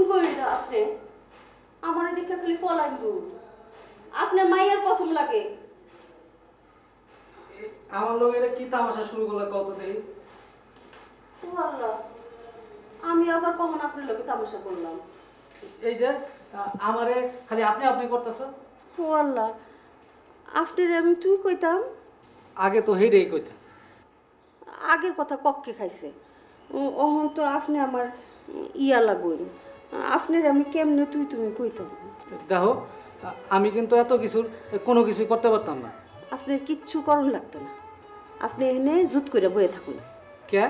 করি না আপনি আমার দেখে খালি পলাইন দূর আপনার মায়ের কসম লাগে আমার লোক এটা কি তামাশা শুরু করলো কত দেই ও আল্লাহ আমি আবার কখন আপনার লোকে তামাশা করলাম এই যে আমারে খালি আপনি আপনি করতেছ ও আল্লাহ আপনার আমি তুই কইতাম আগে তো হেডেই কইতাম আগের কথা কক্কে খাইছে অহন তো আপনি আমার ইয়া লাগুন আপনার আমি কেমনে তুই তুমি কইতাম দেখো আমি কিন্তু এত কিছুর কোনো কিছু করতে পারতাম না আপনার কিচ্ছু করণ লাগতো না আপনি এনে জুত করে বয়ে থাকুন কে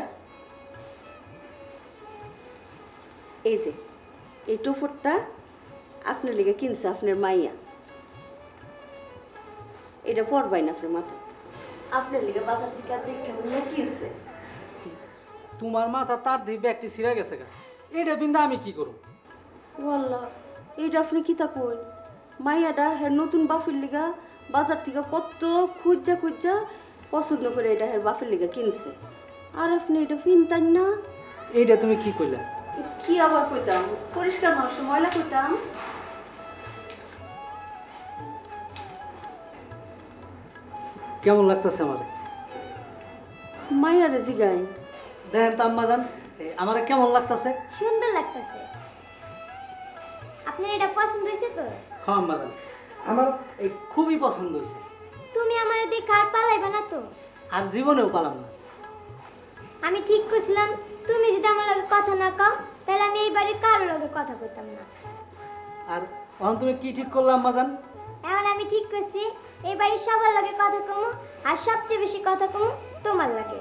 এই যে এই টোফরটা আপনার লিগে কিনছে আপনার মাইয়া এটা পড়বাই না আপনার মাথায় আপনার লিগে বাজার থেকে দেখে হলে কিনছে তোমার মাথা তার দিয়ে ব্যাগটি ছিঁড়ে গেছে গা এটা বিন্দা আমি কি করব ওয়াল্লাহ এইটা আপনি কি তা কই মাইয়াটা হের নতুন বাফির লিগা বাজার থেকে কত খুঁজা খুঁজা পছন্দ করে এটা হের বাফির লিগা কিনছে আর আপনি এটা কিনতেন না এইটা তুমি কি কইলা কি আবার কইতাম পরিষ্কার মানুষ ময়লা কইতাম কেমন লাগতেছে আমার মাইয়ারে জিগাই দেখেন তো আম্মা জান আমার কেমন লাগতেছে সুন্দর লাগতেছে আপনার এটা পছন্দ হয়েছে তো হ্যাঁ আম্মা জান আমার এই খুবই পছন্দ হয়েছে তুমি আমার দেখে আর পালাইবে না তো আর জীবনেও পালাম না আমি ঠিক করছিলাম তুমি যদি আমার লগে কথা না কও তাহলে আমি এই বাড়ির কারোর লগে কথা কইতাম না আর এখন তুমি কি ঠিক করলাম আম্মা জান এখন আমি ঠিক করছি এই বাড়ির সবার লগে কথা কমু আর সবচেয়ে বেশি কথা কমু তোমার লগে